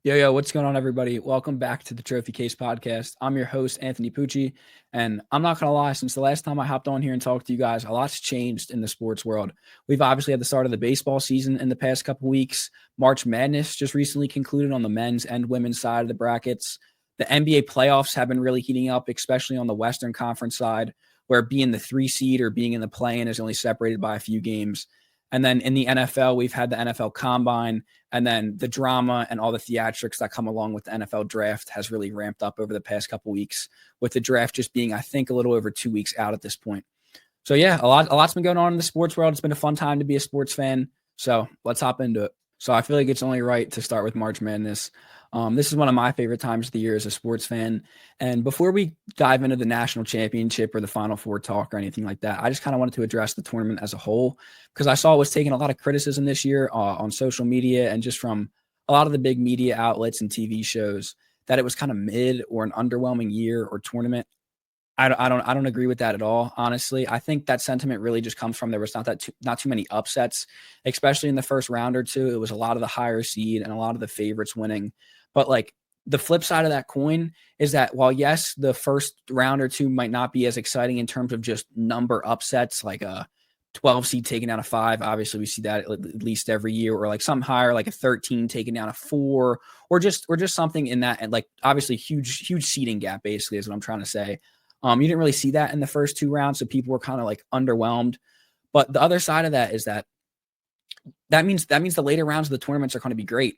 Yo, what's going on, everybody? Welcome back to the Trophy Case Podcast. I'm your host, Anthony Pucci, and I'm not going to lie, since the last time I hopped on here and talked to you guys, a lot's changed in the sports world. We've obviously had the start of the baseball season in the past couple weeks. March Madness just recently concluded on the men's and women's side of the brackets. The NBA playoffs have been really heating up, especially on the Western Conference side, where being the 3 seed or being in the play-in is only separated by a few games. And then in the NFL, we've had the NFL Combine, and then the drama and all the theatrics that come along with the NFL draft has really ramped up over the past couple weeks, with the draft just being, I think, a little over 2 weeks out at this point. So yeah, a lot's been going on in the sports world. It's been a fun time to be a sports fan. So let's hop into it. So I feel like it's only right to start with March Madness. This is one of my favorite times of the year as a sports fan. And before we dive into the national championship or the Final Four talk or anything like that, I just kind of wanted to address the tournament as a whole, because I saw it was taking a lot of criticism this year on social media and just from a lot of the big media outlets and TV shows, that it was kind of mid or an underwhelming year or tournament. I don't agree with that at all. Honestly, I think that sentiment really just comes from there was not too many upsets, especially in the first round or two. It was a lot of the higher seed and a lot of the favorites winning. But like the flip side of that coin is that while yes, the first round or two might not be as exciting in terms of just number upsets, like a 12 seed taking down a 5. Obviously, we see that at least every year, or like something higher, like a 13 taking down a 4, or just something in that, and like obviously huge seeding gap basically is what I'm trying to say. You didn't really see that in the first 2 rounds, so people were kind of like underwhelmed. But the other side of that is that means the later rounds of the tournaments are going to be great.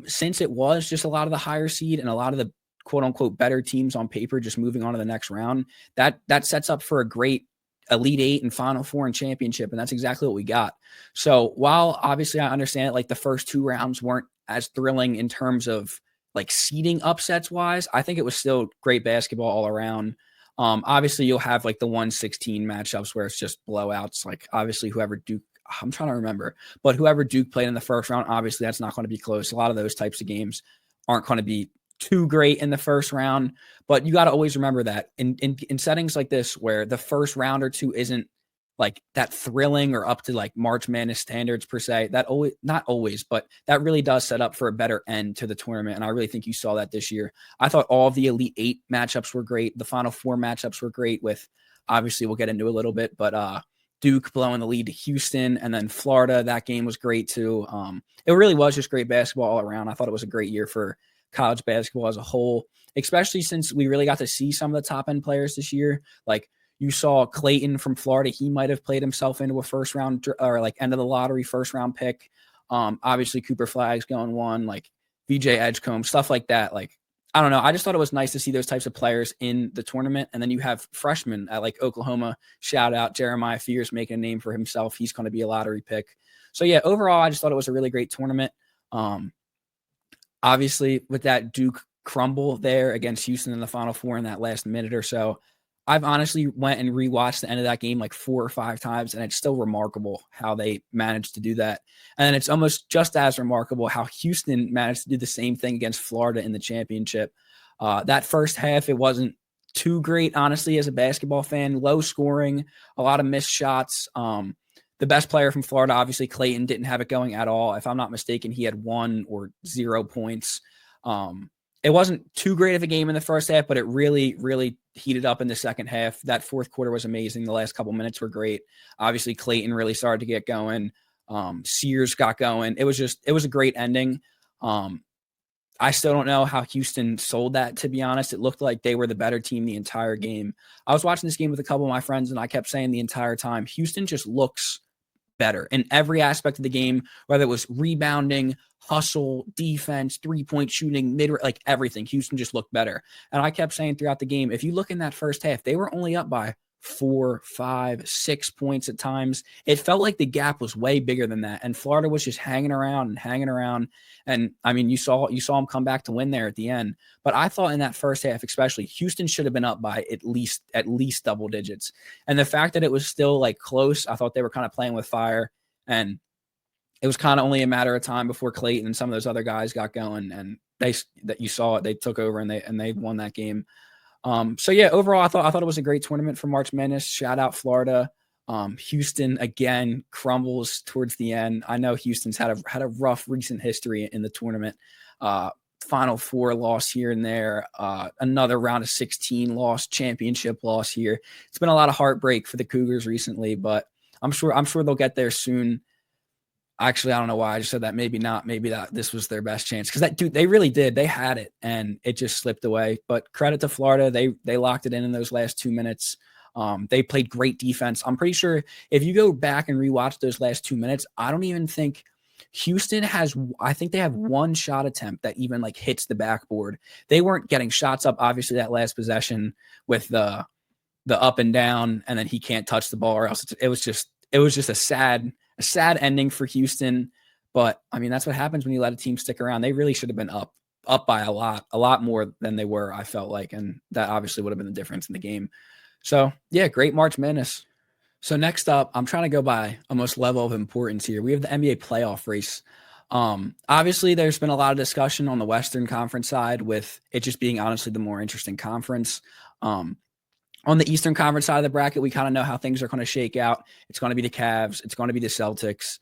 Since it was just a lot of the higher seed and a lot of the quote unquote better teams on paper just moving on to the next round, that sets up for a great Elite 8 and Final Four and championship, and that's exactly what we got. So while obviously I understand it, like the first 2 rounds weren't as thrilling in terms of like seeding upsets wise, I think it was still great basketball all around. Obviously, you'll have like the 1-16 matchups where it's just blowouts. Like obviously, I'm trying to remember, but whoever Duke played in the first round, obviously that's not going to be close. A lot of those types of games aren't going to be too great in the first round, but you got to always remember that in settings like this where the first round or two isn't like that thrilling or up to like March Madness standards per se, that always, not always, but that really does set up for a better end to the tournament. And I really think you saw that this year. I thought all of the Elite 8 matchups were great. The Final Four matchups were great, with obviously we'll get into a little bit, but Duke blowing the lead to Houston, and then Florida, that game was great too. It really was just great basketball all around. I thought it was a great year for college basketball as a whole, especially since we really got to see some of the top end players this year. Like you saw Clayton from Florida. He might have played himself into a first round or like end of the lottery first round pick. Obviously Cooper Flagg's going 1, like VJ Edgecombe, stuff like that. Like, I don't know. I just thought it was nice to see those types of players in the tournament. And then you have freshmen at like Oklahoma, shout out Jeremiah Fears, making a name for himself. He's going to be a lottery pick. So yeah, overall, I just thought it was a really great tournament. Obviously with that Duke crumble there against Houston in the Final Four in that last minute or so, I've honestly went and rewatched the end of that game like 4 or 5 times, and it's still remarkable how they managed to do that. And then it's almost just as remarkable how Houston managed to do the same thing against Florida in the championship. That first half, it wasn't too great, honestly, as a basketball fan. Low scoring, a lot of missed shots. The best player from Florida, obviously Clayton, didn't have it going at all. If I'm not mistaken, he had 1 or 0 points. It wasn't too great of a game in the first half, but it really heated up in the second half. That fourth quarter was amazing. The last couple minutes were great. Obviously, Clayton really started to get going. Sears got going. It was a great ending. I still don't know how Houston sold that, to be honest. It looked like they were the better team the entire game. I was watching this game with a couple of my friends, and I kept saying the entire time, Houston just looks better in every aspect of the game, whether it was rebounding, hustle, defense, 3-point shooting, like everything. Houston just looked better. And I kept saying throughout the game, if you look in that first half, they were only up by 4, 5, 6 points at times. It felt like the gap was way bigger than that. And Florida was just hanging around. And I mean, you saw them come back to win there at the end. But I thought in that first half, especially, Houston should have been up by at least double digits. And the fact that it was still like close, I thought they were kind of playing with fire. And it was kind of only a matter of time before Clayton and some of those other guys got going, and you saw it. They took over and they won that game. So yeah, overall, I thought it was a great tournament for March Madness. Shout out Florida. Houston again crumbles towards the end. I know Houston's had a rough recent history in the tournament. Final Four loss here and there, another round of 16 loss, championship loss here. It's been a lot of heartbreak for the Cougars recently, but I'm sure they'll get there soon. Actually, I don't know why I just said that. Maybe not. Maybe that this was their best chance, because they really did. They had it and it just slipped away. But credit to Florida, they locked it in those last 2 minutes. They played great defense. I'm pretty sure if you go back and rewatch those last 2 minutes, I don't even think Houston has. I think they have one shot attempt that even like hits the backboard. They weren't getting shots up. Obviously, that last possession with the up and down, and then he can't touch the ball, or else it was just a sad ending for Houston. But I mean, that's what happens when you let a team stick around. They really should have been up by a lot more than they were, I felt like, and that obviously would have been the difference in the game. So yeah, great March Madness. So next up, I'm trying to go by almost level of importance here. We have the NBA playoff race. Obviously, there's been a lot of discussion on the Western Conference side, with it just being honestly the more interesting conference. On the Eastern Conference side of the bracket, we kind of know how things are going to shake out. It's going to be the Cavs. It's going to be the Celtics.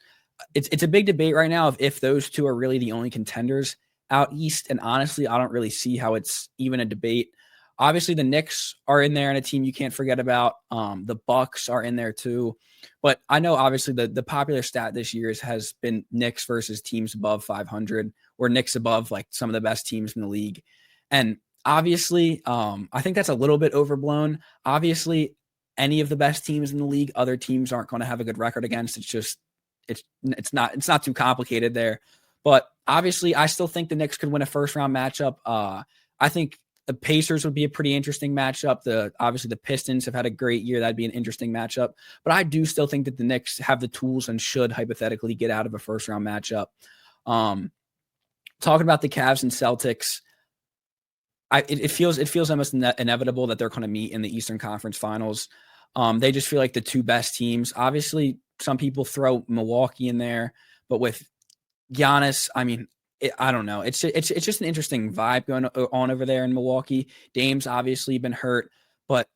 It's a big debate right now of if those two are really the only contenders out East. And honestly, I don't really see how it's even a debate. Obviously, the Knicks are in there, and a team you can't forget about. The Bucks are in there too. But I know obviously the popular stat this year has been Knicks versus teams above 500, or Knicks above like some of the best teams in the league. And obviously, I think that's a little bit overblown. Obviously, any of the best teams in the league, other teams aren't going to have a good record against. It's not too complicated there. But obviously, I still think the Knicks could win a first round matchup. I think the Pacers would be a pretty interesting matchup. Obviously the Pistons have had a great year. That'd be an interesting matchup. But I do still think that the Knicks have the tools and should hypothetically get out of a first round matchup. Talking about the Cavs and Celtics, it feels almost inevitable that they're going to meet in the Eastern Conference Finals. They just feel like the two best teams. Obviously, some people throw Milwaukee in there, but with Giannis, I mean, I don't know. It's just an interesting vibe going on over there in Milwaukee. Dame's obviously been hurt, but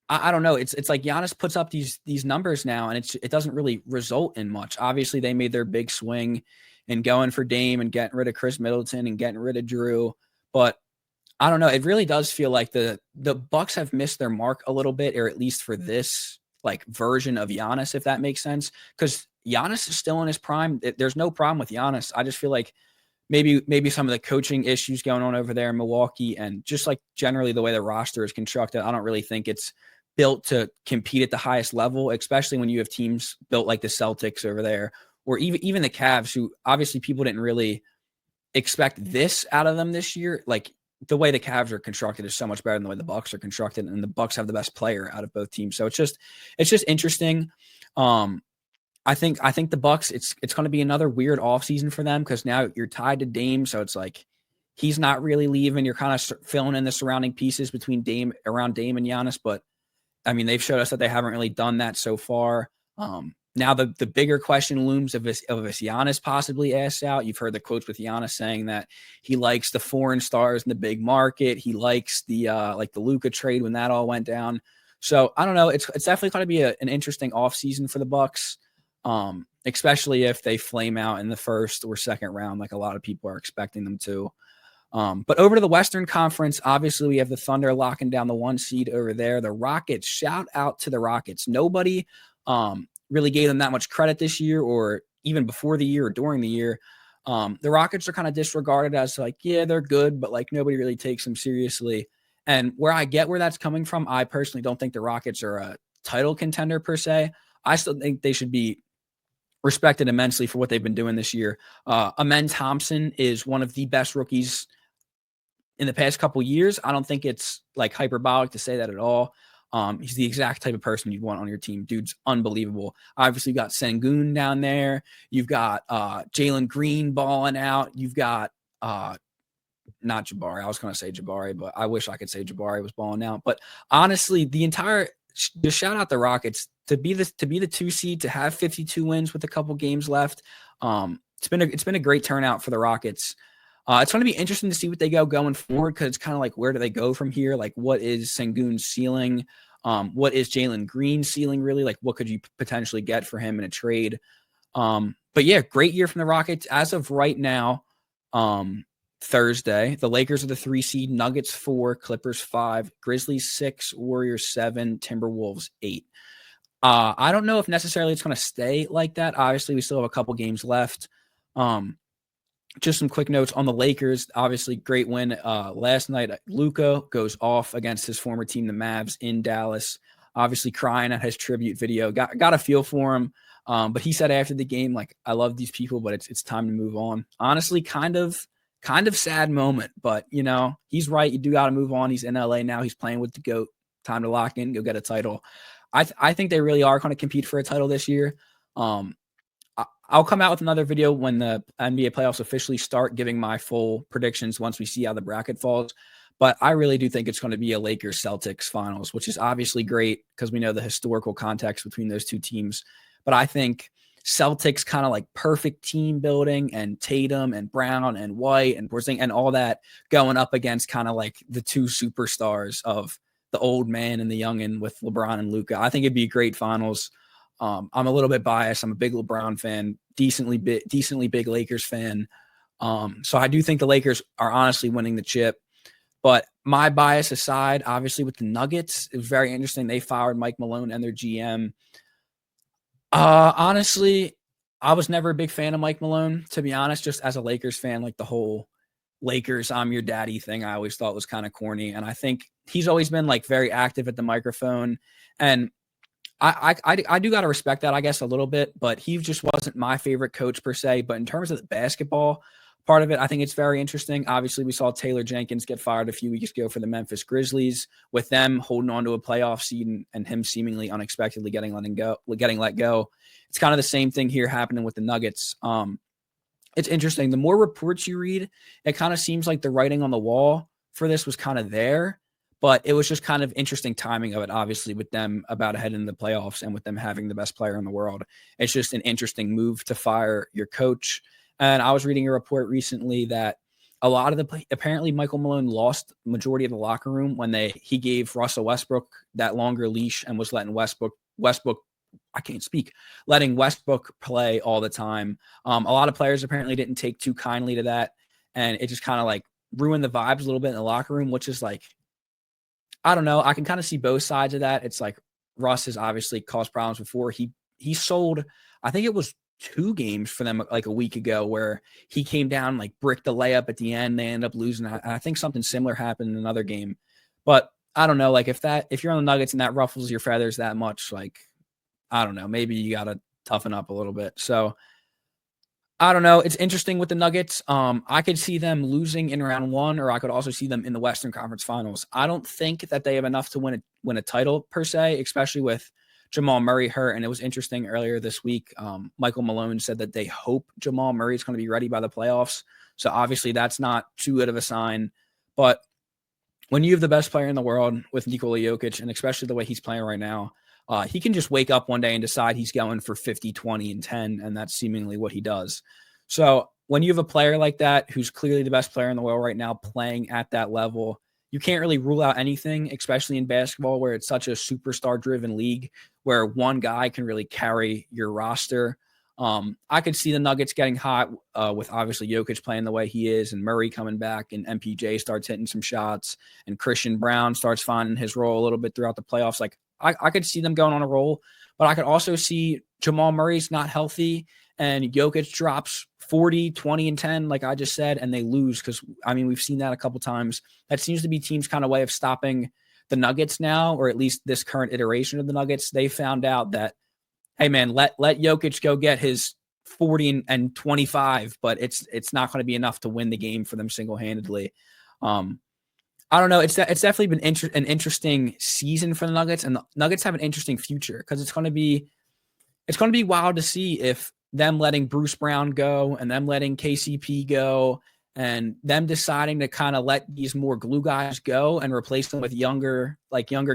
I don't know. It's like Giannis puts up these numbers now, and it doesn't really result in much. Obviously, they made their big swing and going for Dame and getting rid of Chris Middleton and getting rid of Drew, but I don't know. It really does feel like the Bucks have missed their mark a little bit, or at least for this like version of Giannis, if that makes sense. Because Giannis is still in his prime. There's no problem with Giannis. I just feel like maybe some of the coaching issues going on over there in Milwaukee, and just like generally the way the roster is constructed, I don't really think it's built to compete at the highest level, especially when you have teams built like the Celtics over there, or even the Cavs, who obviously people didn't really expect this out of them this year. Like the way the Cavs are constructed is so much better than the way the Bucks are constructed, and the Bucks have the best player out of both teams. So it's just interesting. I think the Bucks, it's going to be another weird offseason for them, because now you're tied to Dame, so it's like he's not really leaving. You're kind of filling in the surrounding pieces around Dame and Giannis, but I mean, they've showed us that they haven't really done that so far. Now the bigger question looms of if Giannis possibly asks out. You've heard the quotes with Giannis saying that he likes the foreign stars in the big market. He likes the like the Luka trade when that all went down. So I don't know. It's definitely going to be an interesting offseason for the Bucks, especially if they flame out in the first or second round, like a lot of people are expecting them to. But over to the Western Conference, obviously we have the Thunder locking down the 1 seed over there. The Rockets, shout out to the Rockets. Nobody really gave them that much credit this year, or even before the year or during the year. The Rockets are kind of disregarded as like, yeah, they're good, but like nobody really takes them seriously. And where I get where that's coming from, I personally don't think the Rockets are a title contender per se. I still think they should be respected immensely for what they've been doing this year. Amen Thompson is one of the best rookies in the past couple years. I don't think it's like hyperbolic to say that at all. He's the exact type of person you'd want on your team. Dude's unbelievable. Obviously, you got Sengun down there. You've got Jalen Green balling out. You've got not Jabari. I was going to say Jabari, but I wish I could say Jabari was balling out. But honestly, just shout out the Rockets to be the 2 seed, to have 52 wins with a couple games left. It's been a great turnout for the Rockets. It's going to be interesting to see what they going forward, because it's kind of like, where do they go from here? Like, what is Sengun's ceiling? What is Jalen Green's ceiling really? Like, what could you potentially get for him in a trade? But yeah, great year from the Rockets. As of right now, Thursday. The Lakers are the 3 seed, Nuggets 4, Clippers 5, Grizzlies 6, Warriors 7, Timberwolves 8. I don't know if necessarily it's going to stay like that. Obviously, we still have a couple games left. Just some quick notes on the Lakers. Obviously, great win last night. Luka goes off against his former team, the Mavs, in Dallas. Obviously, crying at his tribute video. Got a feel for him. But he said after the game, like, I love these people, but it's time to move on. Honestly, kind of sad moment, but he's right. You do got to move on. He's in LA now. He's playing with the GOAT. Time to lock in, go get a title. I think they really are going to compete for a title this year. I'll come out with another video when the NBA playoffs officially start, giving my full predictions once we see how the bracket falls. But I really do think it's going to be a Lakers-Celtics finals, which is obviously great because we know the historical context between those two teams. But I think Celtics kind of like perfect team building, and Tatum and Brown and White and Porzingis and all that going up against kind of like the two superstars of the old man and the youngin with LeBron and Luka. I think it'd be great finals. I'm a little bit biased. I'm a big LeBron fan, decently big Lakers fan. So I do think the Lakers are honestly winning the chip. But my bias aside, obviously with the Nuggets, it was very interesting. They fired Mike Malone and their GM. Honestly, I was never a big fan of Mike Malone, to be honest, just as a Lakers fan. Like the whole Lakers, I'm your daddy thing, I always thought was kind of corny. And I think he's always been like very active at the microphone. And I do got to respect that, I guess, a little bit, but he just wasn't my favorite coach per se. But in terms of the basketball part of it, I think it's very interesting. Obviously, we saw Taylor Jenkins get fired a few weeks ago for the Memphis Grizzlies, with them holding on to a playoff seed and him seemingly unexpectedly getting let go. It's kind of the same thing here happening with the Nuggets. It's interesting. The more reports you read, it kind of seems like the writing on the wall for this was kind of there. But it was just kind of interesting timing of it, obviously, with them about ahead in the playoffs and with them having the best player in the world. It's just an interesting move to fire your coach. And I was reading a report recently that a lot of apparently Michael Malone lost majority of the locker room when he gave Russell Westbrook that longer leash and was letting letting Westbrook play all the time. A lot of players apparently didn't take too kindly to that. And it just kind of like ruined the vibes a little bit in the locker room, which is like, I don't know. I can kind of see both sides of that. It's like Russ has obviously caused problems before. He sold, I think it was 2 games for them like a week ago where he came down, like bricked the layup at the end. They end up losing. I think something similar happened in another game. But I don't know. Like if you're on the Nuggets and that ruffles your feathers that much, like, I don't know. Maybe you got to toughen up a little bit. So I don't know. It's interesting with the Nuggets. I could see them losing in round 1, or I could also see them in the Western Conference Finals. I don't think that they have enough to win a title per se, especially with Jamal Murray hurt. And it was interesting earlier this week. Michael Malone said that they hope Jamal Murray is going to be ready by the playoffs. So obviously that's not too good of a sign. But when you have the best player in the world with Nikola Jokic, and especially the way he's playing right now, he can just wake up one day and decide he's going for 50, 20, and 10, and that's seemingly what he does. So when you have a player like that, who's clearly the best player in the world right now, playing at that level, you can't really rule out anything, especially in basketball where it's such a superstar-driven league where one guy can really carry your roster. I could see the Nuggets getting hot with obviously Jokic playing the way he is and Murray coming back and MPJ starts hitting some shots and Christian Brown starts finding his role a little bit throughout the playoffs. Like I could see them going on a roll, but I could also see Jamal Murray's not healthy and Jokic drops 40, 20, and 10, like I just said, and they lose because, I mean, we've seen that a couple times. That seems to be teams' kind of way of stopping the Nuggets now, or at least this current iteration of the Nuggets. They found out that, hey, man, let Jokic go get his 40 and 25, but it's not going to be enough to win the game for them single-handedly. I don't know. It's definitely been an interesting season for the Nuggets, and the Nuggets have an interesting future because it's going to be wild to see if them letting Bruce Brown go and them letting KCP go and them deciding to kind of let these more glue guys go and replace them with younger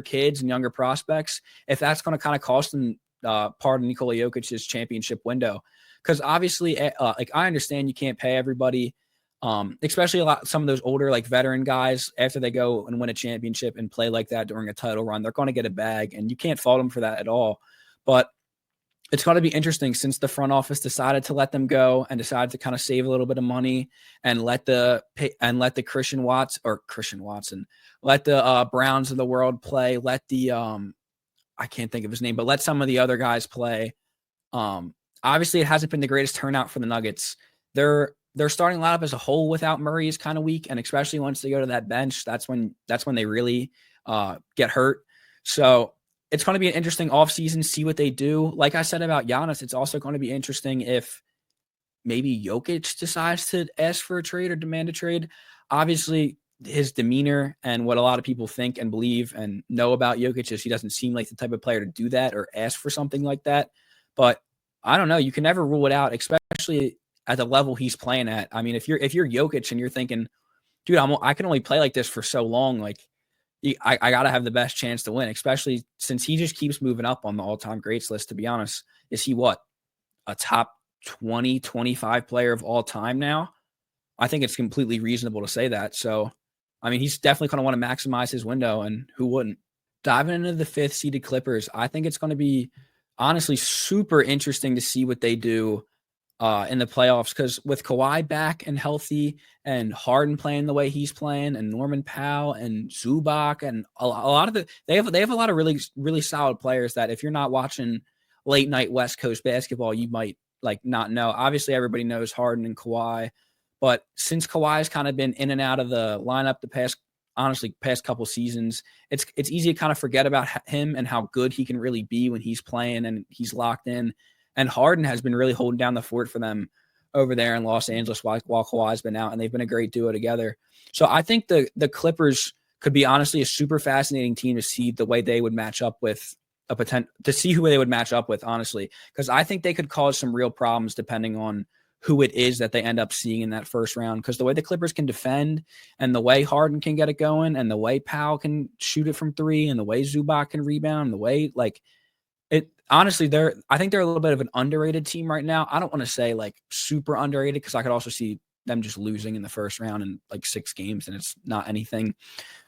kids and younger prospects, if that's going to kind of cost them part of Nikola Jokic's championship window. Because obviously, like I understand you can't pay everybody, especially some of those older like veteran guys after they go and win a championship and play like that during a title run, they're going to get a bag and you can't fault them for that at all. But it's going to be interesting since the front office decided to let them go and decided to kind of save a little bit of money and let the Christian Watson, let the Browns of the world play, let the I can't think of his name, but let some of the other guys play. Obviously, it hasn't been the greatest turnout for the Nuggets. Their starting lineup as a whole without Murray is kind of weak, and especially once they go to that bench, that's when they really get hurt. So it's going to be an interesting offseason, see what they do. Like I said about Giannis, it's also going to be interesting if maybe Jokic decides to ask for a trade or demand a trade. Obviously, his demeanor and what a lot of people think and believe and know about Jokic is he doesn't seem like the type of player to do that or ask for something like that. But I don't know. You can never rule it out, especially at the level he's playing at. I mean, if you're Jokic and you're thinking, dude, I can only play like this for so long, like I got to have the best chance to win, especially since he just keeps moving up on the all-time greats list, to be honest. Is he what? A top 20, 25 player of all time now? I think it's completely reasonable to say that. So, I mean, he's definitely going to want to maximize his window, and who wouldn't? Diving into the 5th-seeded Clippers, I think it's going to be honestly super interesting to see what they do in the playoffs, because with Kawhi back and healthy and Harden playing the way he's playing and Norman Powell and Zubac and a lot of they have a lot of really, really solid players that if you're not watching late night West Coast basketball, you might like not know. Obviously, everybody knows Harden and Kawhi, but since Kawhi's kind of been in and out of the lineup the past couple seasons, it's easy to kind of forget about him and how good he can really be when he's playing and he's locked in. And Harden has been really holding down the fort for them over there in Los Angeles while Kawhi's been out, and they've been a great duo together. So I think the Clippers could be honestly a super fascinating team to see the way they would match up with who they would match up with, honestly, because I think they could cause some real problems depending on who it is that they end up seeing in that first round. Because the way the Clippers can defend and the way Harden can get it going and the way Powell can shoot it from three and the way Zubac can rebound and the way honestly, I think they're a little bit of an underrated team right now. I don't want to say like super underrated because I could also see them just losing in the first round in like 6 games and it's not anything.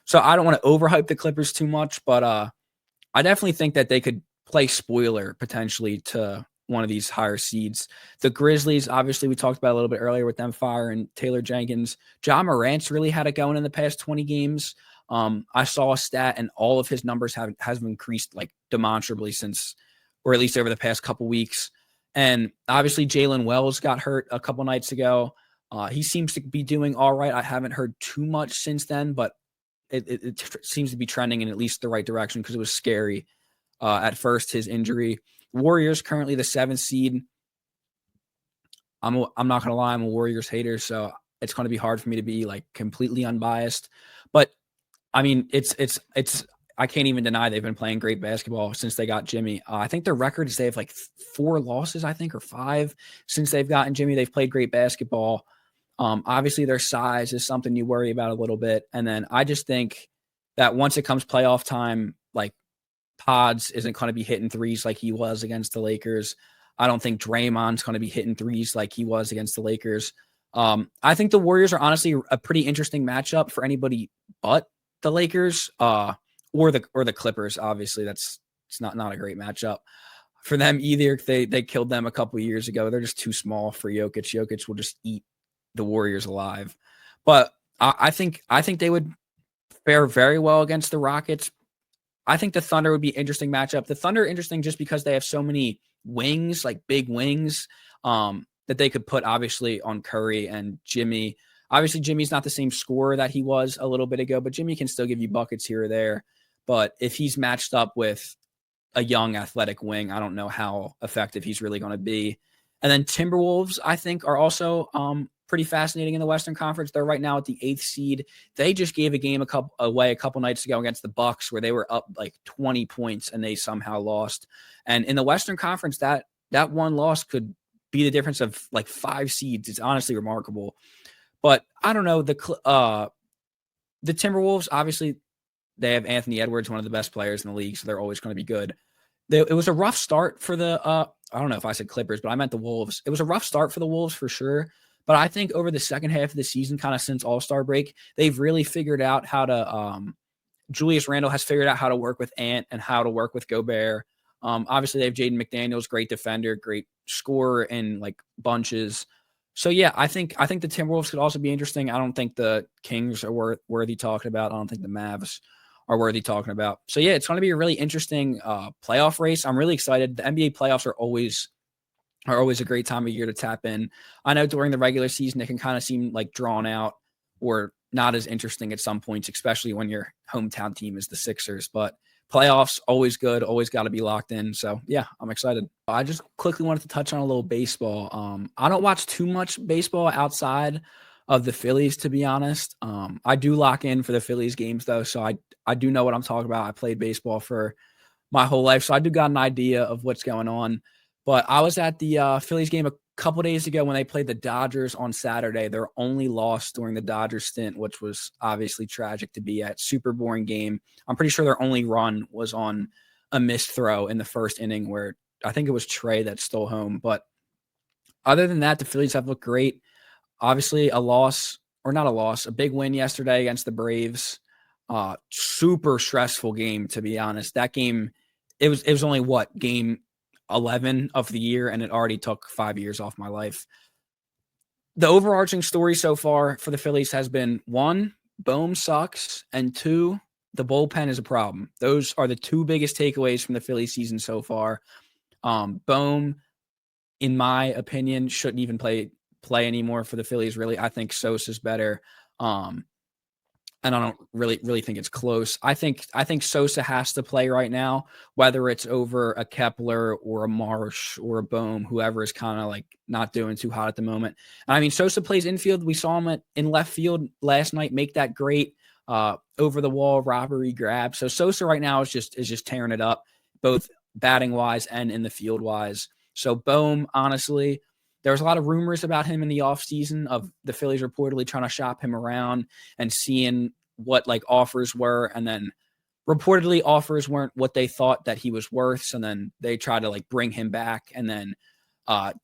So I don't want to overhype the Clippers too much, but I definitely think that they could play spoiler potentially to one of these higher seeds. The Grizzlies, obviously, we talked about a little bit earlier with them firing Taylor Jenkins. Ja Morant's really had it going in the past 20 games. I saw a stat and all of his numbers has increased like demonstrably since, or at least over the past couple weeks. And obviously Jalen Wells got hurt a couple nights ago. He seems to be doing all right. I haven't heard too much since then, but it seems to be trending in at least the right direction because it was scary at first, his injury. Warriors currently the 7th seed. I'm not going to lie, I'm a Warriors hater, so it's going to be hard for me to be like completely unbiased. But I mean, it's I can't even deny they've been playing great basketball since they got Jimmy. I think their record is they have like 4 losses, I think, or 5 since they've gotten Jimmy. They've played great basketball. Obviously, their size is something you worry about a little bit. And then I just think that once it comes playoff time, like Pods isn't going to be hitting threes like he was against the Lakers. I don't think Draymond's going to be hitting threes like he was against the Lakers. I think the Warriors are honestly a pretty interesting matchup for anybody but the Lakers. Or the Clippers, obviously, it's not a great matchup for them either. They killed them a couple of years ago. They're just too small for Jokic. Jokic will just eat the Warriors alive. But I think they would fare very well against the Rockets. I think the Thunder would be an interesting matchup. The Thunder are interesting just because they have so many wings, like big wings, that they could put obviously on Curry and Jimmy. Obviously, Jimmy's not the same scorer that he was a little bit ago, but Jimmy can still give you buckets here or there. But if he's matched up with a young athletic wing, I don't know how effective he's really going to be. And then Timberwolves, I think, are also pretty fascinating in the Western Conference. They're right now at the 8th seed. They just gave a game away a couple nights ago against the Bucks where they were up like 20 points and they somehow lost. And in the Western Conference, that one loss could be the difference of like 5 seeds. It's honestly remarkable. But I don't know, the Timberwolves, obviously, they have Anthony Edwards, one of the best players in the league, so they're always going to be good. It was a rough start for the I don't know if I said Clippers, but I meant the Wolves. It was a rough start for the Wolves for sure. But I think over the second half of the season, kind of since All-Star break, they've really figured out how to Julius Randle has figured out how to work with Ant and how to work with Gobert. Obviously, they have Jaden McDaniels, great defender, great scorer in like bunches. So yeah, I think the Timberwolves could also be interesting. I don't think the Kings are worthy talking about. I don't think the Mavs are worthy talking about. So yeah, it's going to be a really interesting playoff race. I'm really excited. The NBA playoffs are always a great time of year to tap in. I know during the regular season it can kind of seem like drawn out or not as interesting at some points, especially when your hometown team is the Sixers. But playoffs, always good, always got to be locked in. So yeah, I'm excited. I just quickly wanted to touch on a little baseball. I don't watch too much baseball outside of the Phillies, to be honest. I do lock in for the Phillies games though, so I do know what I'm talking about. I played baseball for my whole life, so I do got an idea of what's going on. But I was at the Phillies game a couple days ago when they played the Dodgers on Saturday. Their only loss during the Dodgers stint, which was obviously tragic to be at. Super boring game. I'm pretty sure their only run was on a missed throw in the first inning where I think it was Trey that stole home. But other than that, the Phillies have looked great. Obviously, a big win yesterday against the Braves. Super stressful game, to be honest. That game, it was only game 11 of the year, and it already took 5 years off my life. The overarching story so far for the Phillies has been 1, Bohm sucks, and 2, the bullpen is a problem. Those are the 2 biggest takeaways from the Phillies season so far. Bohm, in my opinion, shouldn't even play anymore for the Phillies. Really, I think Sosa's better. And I don't really think it's close. I think Sosa has to play right now, whether it's over a Kepler or a Marsh or a Bohm, whoever is kind of like not doing too hot at the moment. And I mean, Sosa plays infield. We saw him in left field last night make that great over the wall robbery grab. So Sosa right now is just tearing it up, both batting wise and in the field wise. So Bohm, honestly, there was a lot of rumors about him in the offseason of the Phillies reportedly trying to shop him around and seeing what like offers were. And then reportedly offers weren't what they thought that he was worth. So then they tried to like bring him back. And then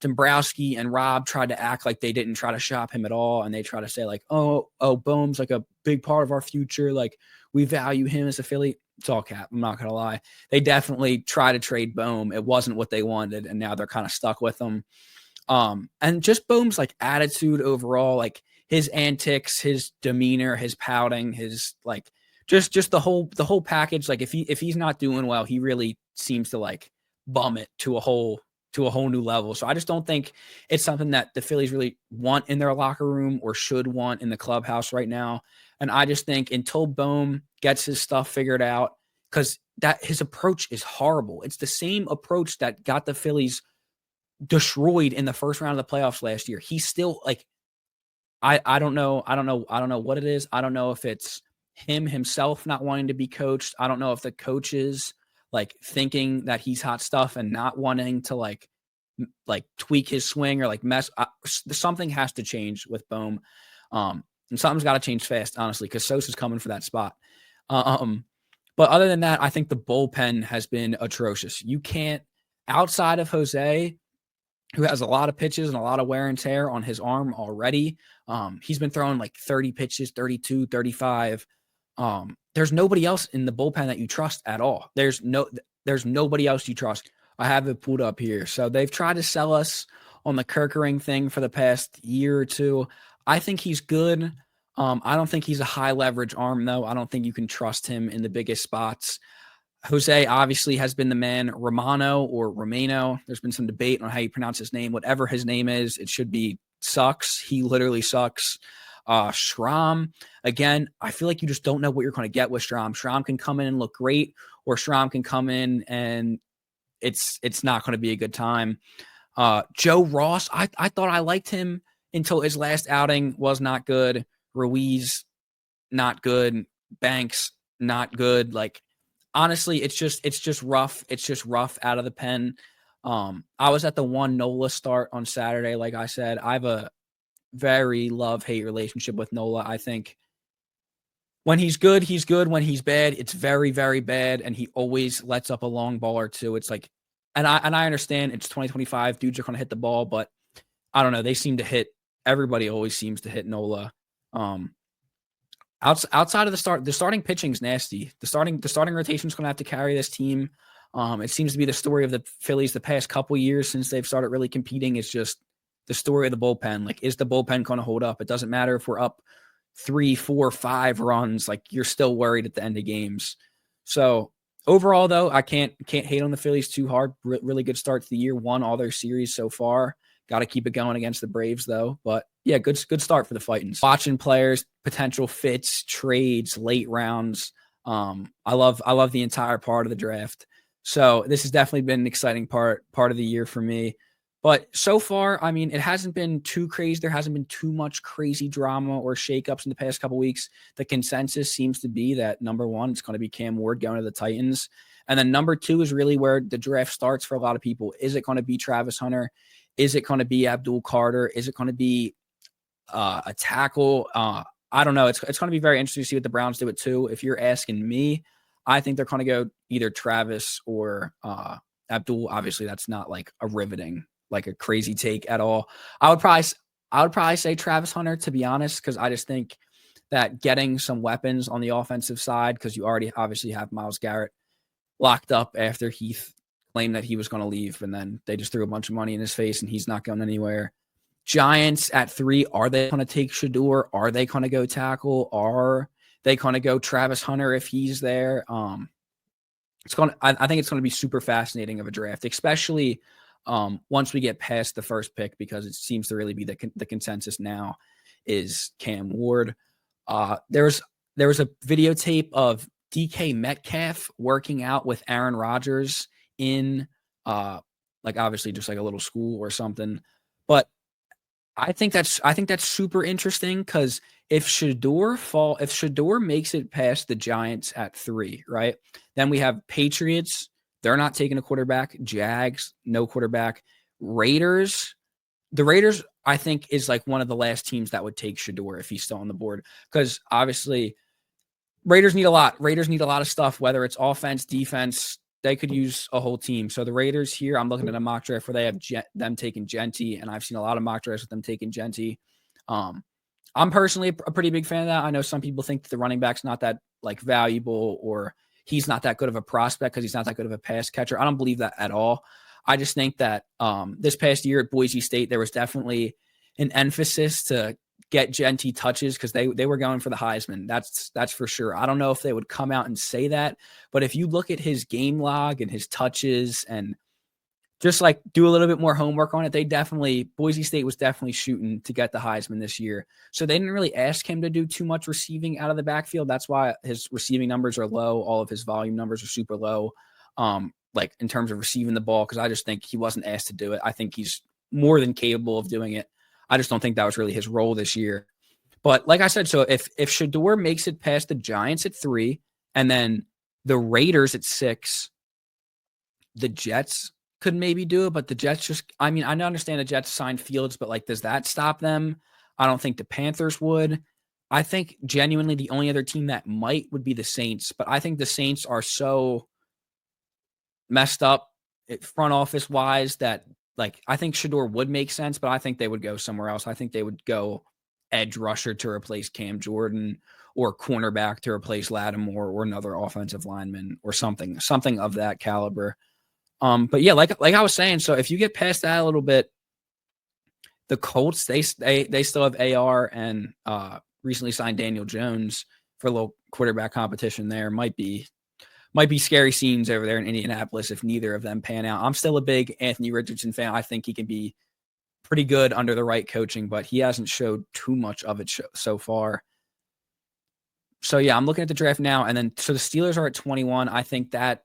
Dombrowski and Rob tried to act like they didn't try to shop him at all. And they try to say like, oh, Bohm's like a big part of our future. Like we value him as a Philly. It's all cap. I'm not going to lie. They definitely tried to trade Bohm. It wasn't what they wanted. And now they're kind of stuck with him. And just Bohm's like attitude overall, like his antics, his demeanor, his pouting, his like just the whole package. Like if he's not doing well, he really seems to like bum it to a whole new level. So I just don't think it's something that the Phillies really want in their locker room or should want in the clubhouse right now. And I just think until Bohm gets his stuff figured out, because that his approach is horrible. It's the same approach that got the Phillies destroyed in the first round of the playoffs last year. He's still like, I don't know what it is. I don't know if it's himself not wanting to be coached. I don't know if the coaches like thinking that he's hot stuff and not wanting to like tweak his swing or like something has to change with Bohm. And something's got to change fast, honestly, because Sosa's coming for that spot. But other than that, I think the bullpen has been atrocious. You can't, outside of Jose, who has a lot of pitches and a lot of wear and tear on his arm already. He's been throwing like 30 pitches, 32, 35. There's nobody else in the bullpen that you trust at all. There's nobody else you trust. I have it pulled up here. So they've tried to sell us on the Kerkering thing for the past year or two. I think he's good. I don't think he's a high leverage arm though. I don't think you can trust him in the biggest spots. Jose obviously has been the man. Romano, there's been some debate on how you pronounce his name. Whatever his name is, it should be sucks. He literally sucks. Schramm, again, I feel like you just don't know what you're going to get with Schramm. Schramm can come in and look great, or Schramm can come in and it's not going to be a good time. Joe Ross, I thought I liked him until his last outing was not good. Ruiz, not good. Banks, not good. Like, honestly, it's just rough. It's just rough out of the pen. I was at the one Nola start on Saturday. Like I said, I have a very love-hate relationship with Nola. I think when he's good, he's good. When he's bad, it's very, very bad. And he always lets up a long ball or two. It's like, and I understand it's 2025. Dudes are going to hit the ball, but I don't know. They seem to hit. Everybody always seems to hit Nola. Outside of the starting pitching's nasty. The starting rotation is going to have to carry this team. It seems to be the story of the Phillies the past couple years since they've started really competing. It's just the story of the bullpen. Like, is the bullpen going to hold up? It doesn't matter if we're up 3, 4, 5 runs. Like, you're still worried at the end of games. So overall, though, I can't hate on the Phillies too hard. Really good start to the year. Won all their series so far. Got to keep it going against the Braves, though. But yeah, good start for the Fightins. Watching players, potential fits, trades, late rounds. I love the entire part of the draft. So this has definitely been an exciting part of the year for me. But so far, I mean, it hasn't been too crazy. There hasn't been too much crazy drama or shakeups in the past couple of weeks. The consensus seems to be that number one, it's going to be Cam Ward going to the Titans. And then number two is really where the draft starts for a lot of people. Is it going to be Travis Hunter? Is it going to be Abdul Carter? Is it going to be a tackle? I don't know. It's going to be very interesting to see what the Browns do it too. If you're asking me, I think they're going to go either Travis or Abdul. Obviously, that's not like a riveting, like a crazy take at all. I would probably say Travis Hunter, to be honest, because I just think that getting some weapons on the offensive side, because you already obviously have Myles Garrett locked up after Heath claimed that he was going to leave, and then they just threw a bunch of money in his face and he's not going anywhere. Giants at 3, are they going to take Shador? Are they going to go tackle? Are they going to go Travis Hunter if he's there? I think it's going to be super fascinating of a draft, especially once we get past the first pick, because it seems to really be the consensus now is Cam Ward. There was a videotape of DK Metcalf working out with Aaron Rodgers in like obviously just like a little school or something. But I think that's super interesting, because if Shador makes it past the Giants at 3, right? Then we have Patriots. They're not taking a quarterback. Jags, no quarterback. Raiders. The Raiders, I think, is like one of the last teams that would take Shador if he's still on the board, because obviously Raiders need a lot. Raiders need a lot of stuff, whether it's offense, defense. They could use a whole team. So the Raiders here, I'm looking at a mock draft where they have them taking Genty, and I've seen a lot of mock drafts with them taking Genty. I'm personally a pretty big fan of that. I know some people think that the running back's not that like valuable, or he's not that good of a prospect because he's not that good of a pass catcher. I don't believe that at all. I just think that this past year at Boise State, there was definitely an emphasis to get Genty touches because they were going for the Heisman. That's for sure. I don't know if they would come out and say that, but if you look at his game log and his touches and just like do a little bit more homework on it, Boise State was definitely shooting to get the Heisman this year. So they didn't really ask him to do too much receiving out of the backfield. That's why his receiving numbers are low. All of his volume numbers are super low. Like in terms of receiving the ball, because I just think he wasn't asked to do it. I think he's more than capable of doing it. I just don't think that was really his role this year. But like I said, so if Shador makes it past the Giants at 3 and then the Raiders at 6, the Jets could maybe do it, but the Jets I understand the Jets signed Fields, but like, does that stop them? I don't think the Panthers would. I think genuinely the only other team that might would be the Saints, but I think the Saints are so messed up front office wise that like, I think Shador would make sense, but I think they would go somewhere else. I think they would go edge rusher to replace Cam Jordan, or cornerback to replace Lattimore, or another offensive lineman or something of that caliber. But yeah, like I was saying, so if you get past that a little bit, the Colts, they still have AR and recently signed Daniel Jones for a little quarterback competition there. Might be scary scenes over there in Indianapolis if neither of them pan out. I'm still a big Anthony Richardson fan. I think he can be pretty good under the right coaching, but he hasn't showed too much of it so far. So yeah, I'm looking at the draft now, and then so the Steelers are at 21. I think that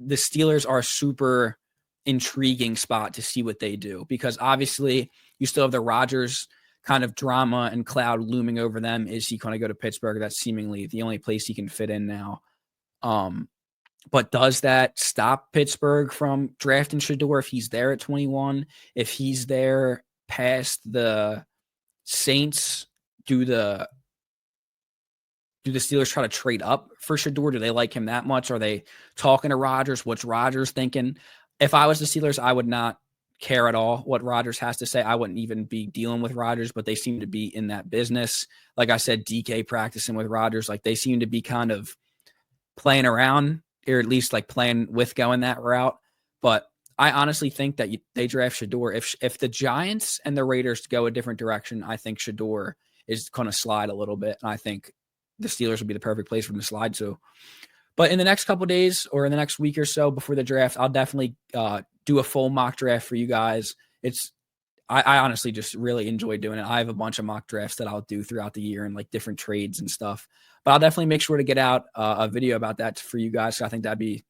the Steelers are a super intriguing spot to see what they do, because obviously you still have the Rodgers kind of drama and cloud looming over them. Is he going to go to Pittsburgh? That's seemingly the only place he can fit in now. But does that stop Pittsburgh from drafting Shador if he's there at 21? If he's there past the Saints, do the Steelers try to trade up for Shador? Do they like him that much? Are they talking to Rodgers? What's Rodgers thinking? If I was the Steelers, I would not care at all what Rodgers has to say. I wouldn't even be dealing with Rodgers, but they seem to be in that business. Like I said, DK practicing with Rodgers, like they seem to be kind of playing around or at least like plan with going that route. But I honestly think that they draft Shador. If the Giants and the Raiders go a different direction, I think Shador is going to slide a little bit. And I think the Steelers would be the perfect place for him to slide to. But in the next couple days or in the next week or so before the draft, I'll definitely do a full mock draft for you guys. I honestly just really enjoy doing it. I have a bunch of mock drafts that I'll do throughout the year and like different trades and stuff. But I'll definitely make sure to get out a video about that for you guys. So I think that'd be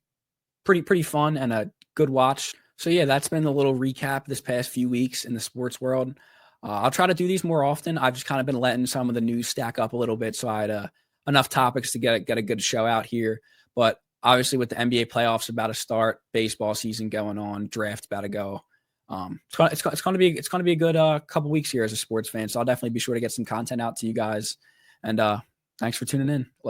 pretty fun and a good watch. So yeah, that's been a little recap this past few weeks in the sports world. I'll try to do these more often. I've just kind of been letting some of the news stack up a little bit, so I had enough topics to get a good show out here. But obviously, with the NBA playoffs about to start, baseball season going on, draft about to go. It's going to be a good couple weeks here as a sports fan. So I'll definitely be sure to get some content out to you guys. And thanks for tuning in. Later.